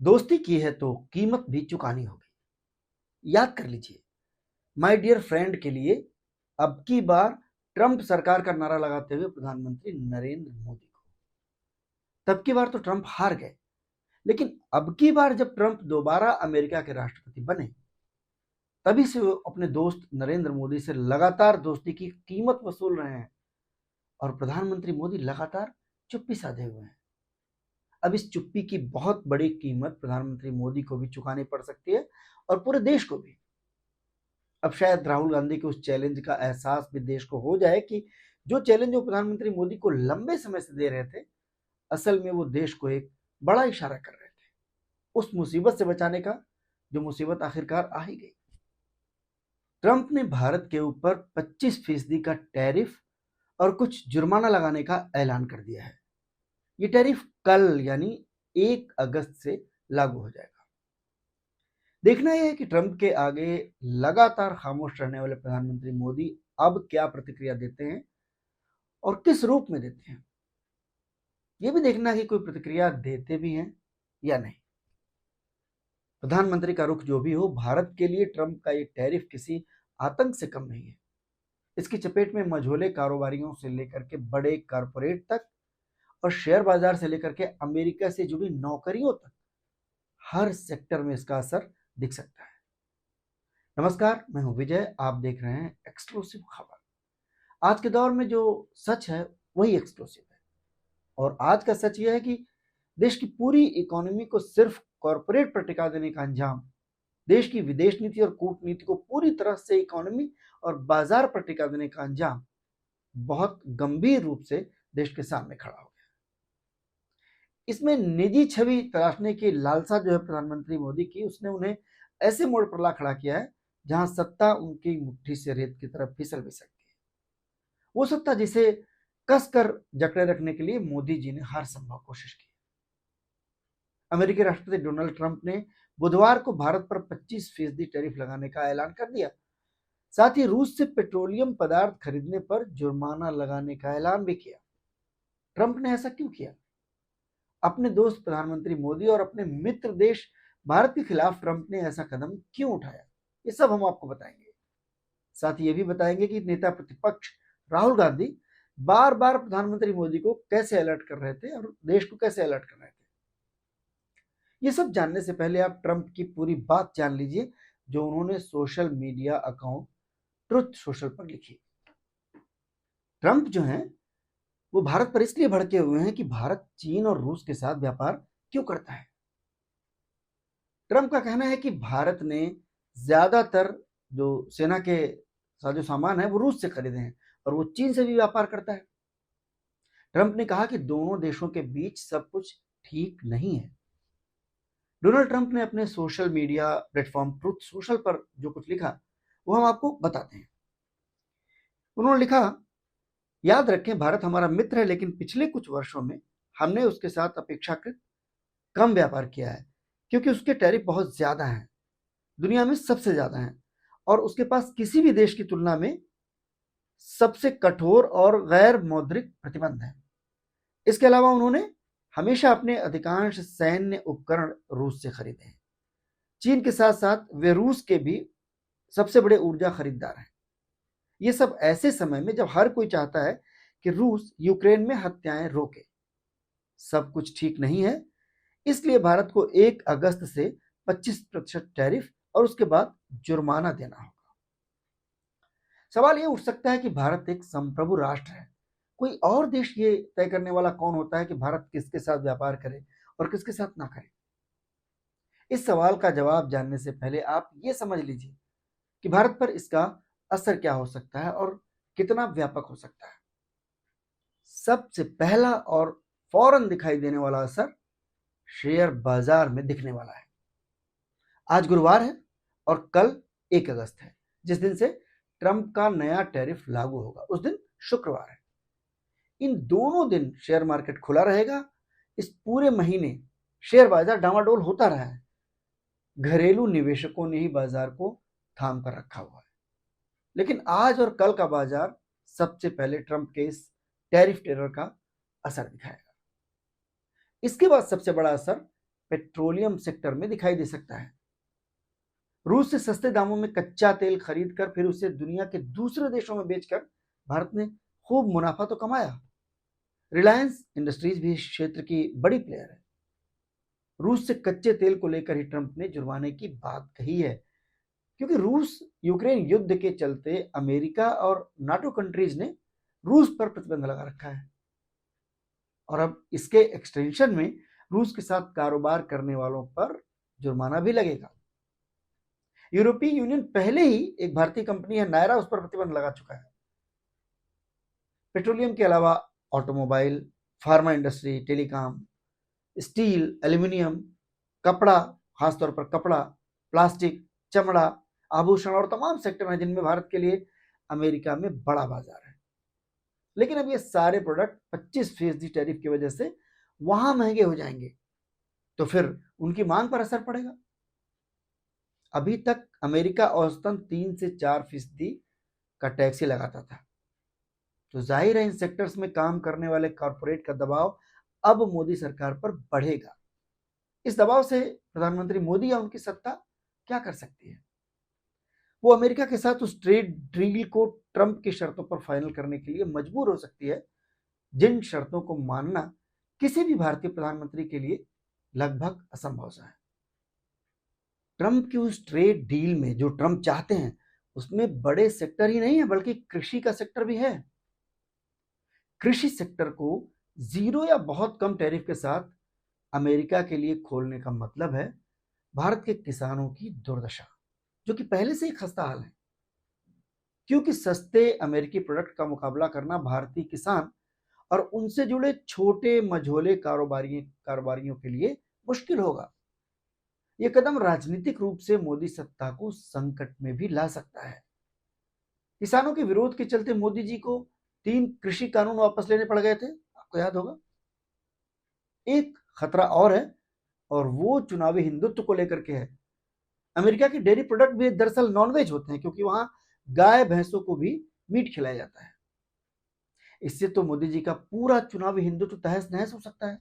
दोस्ती की है तो कीमत भी चुकानी होगी। याद कर लीजिए, माय डियर फ्रेंड के लिए अब की बार ट्रंप सरकार का नारा लगाते हुए प्रधानमंत्री नरेंद्र मोदी को। तब की बार तो ट्रंप हार गए, लेकिन अब की बार जब ट्रंप दोबारा अमेरिका के राष्ट्रपति बने, तभी से वो अपने दोस्त नरेंद्र मोदी से लगातार दोस्ती की कीमत वसूल रहे हैं और प्रधानमंत्री मोदी लगातार चुप्पी साधे हुए हैं। अब इस चुप्पी की बहुत बड़ी कीमत प्रधानमंत्री मोदी को भी चुकानी पड़ सकती है और पूरे देश को भी। अब शायद राहुल गांधी के उस चैलेंज का एहसास भी देश को हो जाए कि जो चैलेंज वो प्रधानमंत्री मोदी को लंबे समय से दे रहे थे, असल में वो देश को एक बड़ा इशारा कर रहे थे उस मुसीबत से बचाने का, जो मुसीबत आखिरकार आ ही गई। ट्रंप ने भारत के ऊपर 25% का टैरिफ और कुछ जुर्माना लगाने का ऐलान कर दिया है। ये टैरिफ कल यानी 1 अगस्त से लागू हो जाएगा। देखना यह है कि ट्रंप के आगे लगातार खामोश रहने वाले प्रधानमंत्री मोदी अब क्या प्रतिक्रिया देते हैं और किस रूप में देते हैं। यह भी देखना है कि कोई प्रतिक्रिया देते भी हैं या नहीं। प्रधानमंत्री का रुख जो भी हो, भारत के लिए ट्रंप का ये टैरिफ किसी आतंक से कम नहीं है। इसकी चपेट में मझोले कारोबारियों से लेकर के बड़े कारपोरेट तक और शेयर बाजार से लेकर के अमेरिका से जुड़ी नौकरियों तक हर सेक्टर में इसका असर दिख सकता है। नमस्कार, मैं हूं विजय। आप देख रहे हैं एक्सक्लूसिव खबर। आज के दौर में जो सच है वही एक्सक्लूसिव है, और आज का सच यह है कि देश की पूरी इकोनॉमी को सिर्फ कॉरपोरेट पर टिका देने का अंजाम, देश की विदेश नीति और कूटनीति को पूरी तरह से इकोनॉमी और बाजार पर टिका देने का अंजाम बहुत गंभीर रूप से देश के सामने खड़ा हो गया। इसमें निजी छवि तराशने की लालसा जो है प्रधानमंत्री मोदी की, उसने उन्हें ऐसे मोड़ पर ला खड़ा किया है जहां सत्ता उनकी मुट्ठी से रेत की तरफ फिसल भी सकती है। वो सत्ता जिसे कसकर जकड़े रखने के लिए मोदी जी ने हर संभव कोशिश की। अमेरिकी राष्ट्रपति डोनाल्ड ट्रंप ने बुधवार को भारत पर 25% टैरिफ लगाने का ऐलान कर दिया। साथ ही रूस से पेट्रोलियम पदार्थ खरीदने पर जुर्माना लगाने का ऐलान भी किया। ट्रंप ने ऐसा क्यों किया? अपने दोस्त प्रधानमंत्री मोदी और अपने मित्र देश भारत के खिलाफ ट्रंप ने ऐसा कदम क्यों उठाया, ये सब हम आपको बताएंगे। साथ ही ये भी बताएंगे कि नेता प्रतिपक्ष राहुल गांधी बार बार प्रधानमंत्री मोदी को कैसे अलर्ट कर रहे थे और देश को कैसे अलर्ट कर रहे थे। ये सब जानने से पहले आप ट्रंप की पूरी बात जान लीजिए, जो उन्होंने social media account truth social पर लिखी। ट्रंप जो हैं वो भारत पर इसलिए भड़के हुए हैं कि भारत चीन और रूस के साथ व्यापार क्यों करता है। ट्रंप का कहना है कि भारत ने ज्यादातर जो सेना के साजो सामान है वो रूस से खरीदे हैं और वो चीन से भी व्यापार करता है। ट्रंप ने कहा कि दोनों देशों के बीच सब कुछ ठीक नहीं है। डोनाल्ड ट्रंप ने अपने social media platform truth social पर जो कुछ लिखा वो हम आपको बताते हैं। उन्होंने लिखा, याद रखें, भारत हमारा मित्र है, लेकिन पिछले कुछ वर्षों में हमने उसके साथ अपेक्षाकृत कम व्यापार किया है क्योंकि उसके टैरिफ बहुत ज्यादा हैं, दुनिया में सबसे ज्यादा हैं, और उसके पास किसी भी देश की तुलना में सबसे कठोर और गैर मौद्रिक प्रतिबंध है। इसके अलावा उन्होंने हमेशा अपने अधिकांश सैन्य उपकरण रूस से खरीदे हैं। चीन के साथ साथ वे रूस के भी सबसे बड़े ऊर्जा खरीदार हैं। ये सब ऐसे समय में जब हर कोई चाहता है कि रूस यूक्रेन में हत्याएं रोके। सब कुछ ठीक नहीं है, इसलिए भारत को 1 अगस्त से 25% टैरिफ और उसके बाद जुर्माना देना होगा। सवाल ये उठ सकता है कि भारत एक संप्रभु राष्ट्र है, कोई और देश ये तय करने वाला कौन होता है कि भारत किसके साथ व्यापार करे और किसके साथ ना करे। इस सवाल का जवाब जानने से पहले आप ये समझ लीजिए कि भारत पर इसका असर क्या हो सकता है और कितना व्यापक हो सकता है। सबसे पहला और फौरन दिखाई देने वाला असर शेयर बाजार में दिखने वाला है। आज गुरुवार है और कल 1 अगस्त है, जिस दिन से ट्रंप का नया टैरिफ लागू होगा, उस दिन शुक्रवार है। इन दोनों दिन शेयर मार्केट खुला रहेगा। इस पूरे महीने शेयर बाजार डामाडोल होता रहा है। घरेलू निवेशकों ने ही बाजार को थाम कर रखा हुआ है, लेकिन आज और कल का बाजार सबसे पहले ट्रंप के इस टैरिफ टेरर का असर दिखाएगा। इसके बाद सबसे बड़ा असर पेट्रोलियम सेक्टर में दिखाई दे सकता है। रूस से सस्ते दामों में कच्चा तेल खरीदकर फिर उसे दुनिया के दूसरे देशों में बेचकर भारत ने खूब मुनाफा तो कमाया। रिलायंस इंडस्ट्रीज भी इस क्षेत्र की बड़ी प्लेयर है। रूस से कच्चे तेल को लेकर ही ट्रंप ने जुर्माने की बात कही है, क्योंकि रूस यूक्रेन युद्ध के चलते अमेरिका और नाटो कंट्रीज ने रूस पर प्रतिबंध लगा रखा है और अब इसके एक्सटेंशन में रूस के साथ कारोबार करने वालों पर जुर्माना भी लगेगा। यूरोपीय यूनियन पहले ही एक भारतीय कंपनी है नायरा, उस पर प्रतिबंध लगा चुका है। पेट्रोलियम के अलावा automobile, pharma industry, telecom, steel, aluminium, कपड़ा, खासतौर पर कपड़ा, प्लास्टिक, चमड़ा, आभूषण और तमाम सेक्टर हैं जिनमें भारत के लिए अमेरिका में बड़ा बाजार है। लेकिन अब ये सारे प्रोडक्ट 25% टैरिफ की वजह से वहां महंगे हो जाएंगे, तो फिर उनकी मांग पर असर पड़ेगा। अभी तक अमेरिका औसतन 3 से 4% का टैक्स ही लगाता था, तो जाहिर है इन सेक्टर्स में काम करने वाले कॉरपोरेट का दबाव अब मोदी सरकार पर बढ़ेगा। इस दबाव से प्रधानमंत्री मोदी या उनकी सत्ता क्या कर सकती है? वो अमेरिका के साथ उस ट्रेड डील को ट्रंप की शर्तों पर फाइनल करने के लिए मजबूर हो सकती है, जिन शर्तों को मानना किसी भी भारतीय प्रधानमंत्री के लिए लगभग असंभव सा है। ट्रंप की उस ट्रेड डील में जो ट्रंप चाहते हैं उसमें बड़े सेक्टर ही नहीं है बल्कि कृषि का सेक्टर भी है। कृषि सेक्टर को 0 या बहुत कम टैरिफ के साथ अमेरिका के लिए खोलने का मतलब है भारत के किसानों की दुर्दशा, जो कि पहले से ही खस्ता हाल है, क्योंकि सस्ते अमेरिकी प्रोडक्ट का मुकाबला करना भारतीय किसान और उनसे जुड़े छोटे मझोले कारोबारियों के लिए मुश्किल होगा। यह कदम राजनीतिक रूप से मोदी सत्ता को संकट में भी ला सकता है। किसानों के विरोध के चलते मोदी जी को 3 कृषि कानून वापस लेने पड़ गए थे, आपको याद होगा। एक खतरा और है और वो चुनावी हिंदुत्व को लेकर के है। अमेरिका के डेयरी प्रोडक्ट भी दरअसल नॉनवेज होते हैं, क्योंकि वहां गाय भैंसों को भी मीट खिलाया जाता है। इससे तो मोदी जी का पूरा चुनावी हिंदुत्व तहस नहस हो सकता है।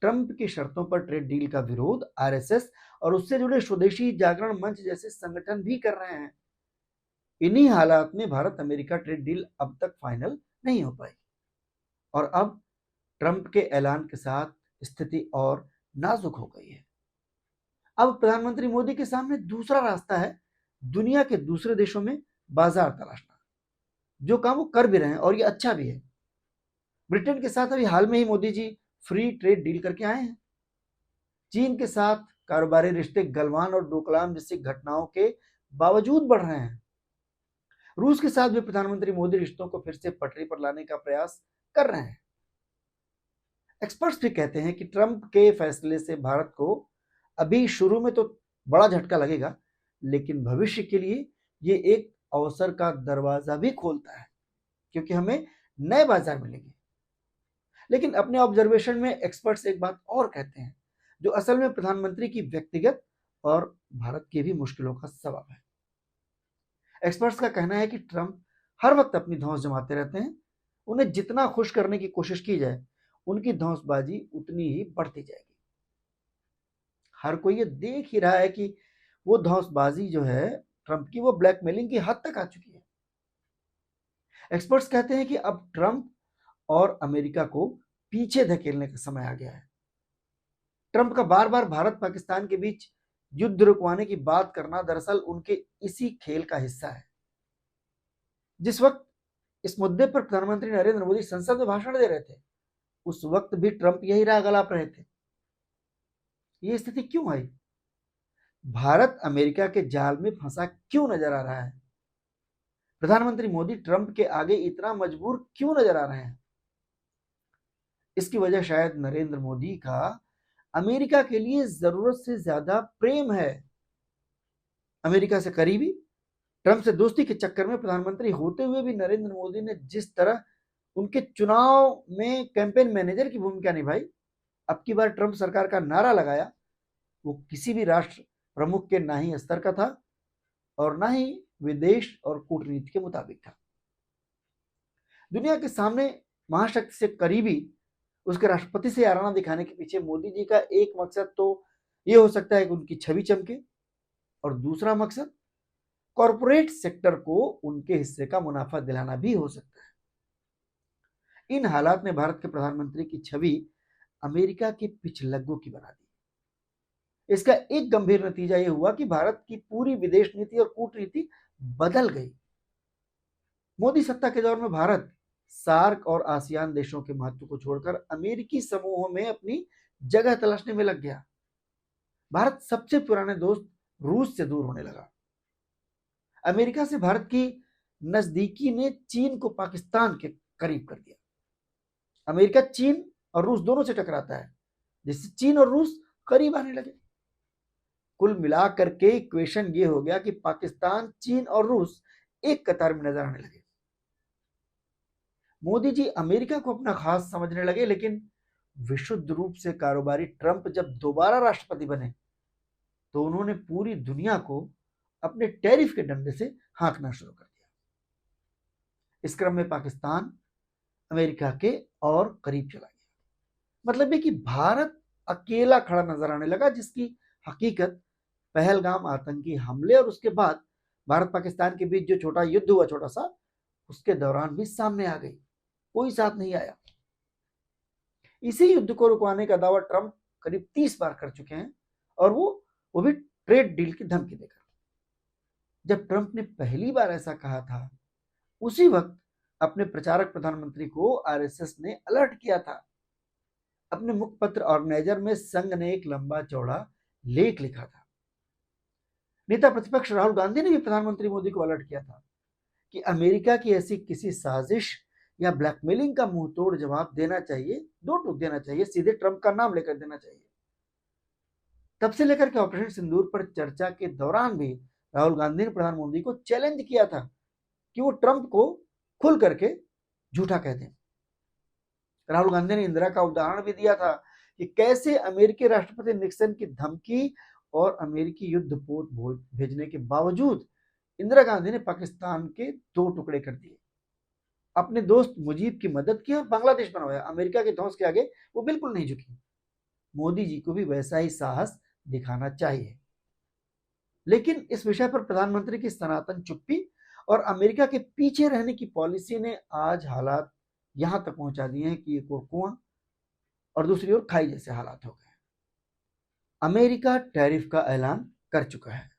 ट्रंप की शर्तों पर ट्रेड डील का विरोध आरएसएस और उससे जुड़े स्वदेशी जागरण मंच जैसे संगठन भी कर रहे हैं। इन्हीं हालात में भारत अमेरिका ट्रेड डील अब तक फाइनल नहीं हो पाई और अब ट्रंप के ऐलान के साथ स्थिति और नाजुक हो गई है। अब प्रधानमंत्री मोदी के सामने दूसरा रास्ता है, दुनिया के दूसरे देशों में बाजार तलाशना, जो काम वो कर भी रहे हैं और ये अच्छा भी है। ब्रिटेन के साथ अभी हाल में ही Modi ji free trade deal करके आए हैं। चीन के साथ कारोबारी रिश्ते गलवान और डोकलाम जैसी घटनाओं के बावजूद बढ़ रहे हैं। रूस के साथ भी प्रधानमंत्री मोदी रिश्तों को फिर से पटरी पर लाने का प्रयास कर रहे हैं। एक्सपर्ट्स भी कहते हैं कि ट्रंप के फैसले से भारत को अभी शुरू में तो बड़ा झटका लगेगा, लेकिन भविष्य के लिए ये एक अवसर का दरवाजा भी खोलता है, क्योंकि हमें नए बाजार मिलेंगे। लेकिन अपने ऑब्जर्वेशन में एक्सपर्ट्स एक बात और कहते हैं, जो असल में प्रधानमंत्री की व्यक्तिगत और भारत की भी मुश्किलों का सबब है। एक्सपर्ट्स का कहना है कि ट्रंप हर वक्त अपनी धौंस जमाते रहते हैं। उन्हें जितना खुश करने की कोशिश की जाए, उनकी धौंसबाजी उतनी ही बढ़ती जाएगी। हर कोई ये देख ही रहा है कि वो धौंसबाजी जो है ट्रंप की, वो ब्लैकमेलिंग की हद तक आ चुकी है। एक्सपर्ट्स कहते हैं कि अब ट्रंप और अमेरिका को पीछे धकेलने का समय आ गया है। ट्रंप का बार बार भारत पाकिस्तान के बीच युद्ध रुकवाने की बात करना दरअसल उनके इसी खेल का हिस्सा है। जिस वक्त इस मुद्दे पर प्रधानमंत्री नरेंद्र मोदी संसद में भाषण दे रहे थे, उस वक्त भी ट्रंप यही राग अलाप रहे थे। ये स्थिति क्यों आई? भारत अमेरिका के जाल में फंसा क्यों नजर आ रहा है? प्रधानमंत्री मोदी ट्रंप के आगे इतना मजबूर क्यों नजर आ रहे हैं? इसकी वजह शायद नरेंद्र मोदी का अमेरिका के लिए जरूरत से ज्यादा प्रेम है। अमेरिका से करीबी, ट्रंप से दोस्ती के चक्कर में प्रधानमंत्री होते हुए भी नरेंद्र मोदी ने जिस तरह उनके चुनाव में कैंपेन मैनेजर की भूमिका निभाई, अब की बार ट्रंप सरकार का नारा लगाया, वो किसी भी राष्ट्र प्रमुख के ना ही स्तर का था और ना ही विदेश और कूटनीति के मुताबिक था। दुनिया के सामने महाशक्ति से करीबी उसके राष्ट्रपति से याराना दिखाने के पीछे मोदी जी का एक मकसद तो ये हो सकता है कि उनकी छवि चमके, और दूसरा मकसद कॉरपोरेट सेक्टर को उनके हिस्से का मुनाफा दिलाना भी हो सकता है। इन हालात ने भारत के प्रधानमंत्री की छवि अमेरिका के पिछलग्गों की बना दी। इसका एक गंभीर नतीजा यह हुआ कि भारत की पूरी विदेश नीति और कूटनीति बदल गई। मोदी सत्ता के दौर में भारत सार्क और आसियान देशों के महत्व को छोड़कर अमेरिकी समूहों में अपनी जगह तलाशने में लग गया। भारत सबसे पुराने दोस्त रूस से दूर होने लगा। अमेरिका से भारत की नजदीकी ने चीन को पाकिस्तान के करीब कर दिया। अमेरिका चीन और रूस दोनों से टकराता है, जिससे चीन और रूस करीब आने लगे। कुल मिलाकर के इक्वेशन ये हो गया कि पाकिस्तान, चीन और रूस एक कतार में नजर आने लगे। मोदी जी अमेरिका को अपना खास समझने लगे, लेकिन विशुद्ध रूप से कारोबारी ट्रंप जब दोबारा राष्ट्रपति बने तो उन्होंने पूरी दुनिया को अपने टैरिफ के डंडे से हाँकना शुरू कर दिया। इस क्रम में पाकिस्तान अमेरिका के और करीब चला गया। मतलब ये कि भारत अकेला खड़ा नजर आने लगा, जिसकी हकीकत पहलगाम आतंकी हमले और उसके बाद भारत पाकिस्तान के बीच जो छोटा युद्ध हुआ, छोटा सा, उसके दौरान भी सामने आ गई। कोई साथ नहीं आया। इसी युद्ध को रुकवाने का दावा ट्रंप करीब 30 बार कर चुके हैं, और वो भी ट्रेड डील की धमकी देकर। जब ट्रंप ने पहली बार ऐसा कहा था, उसी वक्त अपने प्रचारक प्रधानमंत्री को आरएसएस ने अलर्ट किया था। अपने मुखपत्र ऑर्गेनाइजर में संघ ने एक लंबा चौड़ा लेख लिखा था। नेता प्रतिपक्ष राहुल गांधी ने भी प्रधानमंत्री मोदी को अलर्ट किया था कि अमेरिका की ऐसी किसी साजिश या ब्लैकमेलिंग का मुंह तोड़ जवाब देना चाहिए, दो टूक देना चाहिए, सीधे ट्रंप का नाम लेकर देना चाहिए। तब से लेकर के ऑपरेशन सिंदूर पर चर्चा के दौरान भी राहुल गांधी ने प्रधानमंत्री मोदी को चैलेंज किया था कि वो ट्रंप को खुल करके झूठा कह दें। राहुल गांधी ने इंदिरा का उदाहरण भी दिया था कि कैसे अमेरिकी राष्ट्रपति निक्सन की धमकी और अमेरिकी युद्धपोत भेजने के बावजूद इंदिरा गांधी ने पाकिस्तान के 2 टुकड़े कर दिए, अपने दोस्त मुजीब की मदद की और बांग्लादेश बनवाया। अमेरिका के धौंस के आगे वो बिल्कुल नहीं झुकी। मोदी जी को भी वैसा ही साहस दिखाना चाहिए। लेकिन इस विषय पर प्रधानमंत्री की सनातन चुप्पी और अमेरिका के पीछे रहने की पॉलिसी ने आज हालात यहां तक पहुंचा दिए हैं कि एक ओर कुआं और दूसरी ओर खाई जैसे हालात हो गए। अमेरिका टैरिफ का ऐलान कर चुका है।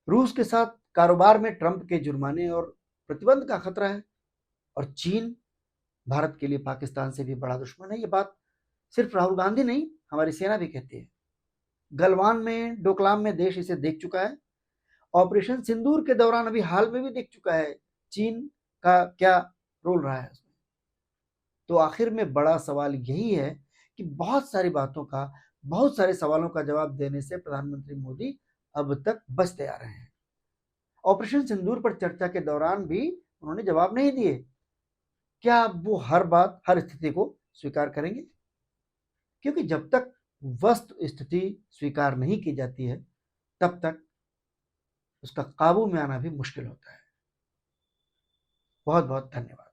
रूस के साथ कारोबार में ट्रंप के जुर्माने और प्रतिबंध का खतरा है, और चीन भारत के लिए पाकिस्तान से भी बड़ा दुश्मन है। ये बात सिर्फ राहुल गांधी नहीं, हमारी सेना भी कहती है। गलवान में, डोकलाम में देश इसे देख चुका है। ऑपरेशन सिंदूर के दौरान अभी हाल में भी देख चुका है चीन का क्या रोल रहा है उसमें। तो आखिर में बड़ा सवाल यही है कि बहुत सारी बातों का, बहुत सारे सवालों का जवाब देने से प्रधानमंत्री मोदी अब तक बचते आ रहे हैं। ऑपरेशन सिंदूर पर चर्चा के दौरान भी उन्होंने जवाब नहीं दिए। क्या वो हर बात, हर स्थिति को स्वीकार करेंगे? क्योंकि जब तक वस्तु स्थिति स्वीकार नहीं की जाती है, तब तक उसका काबू में आना भी मुश्किल होता है। बहुत बहुत धन्यवाद।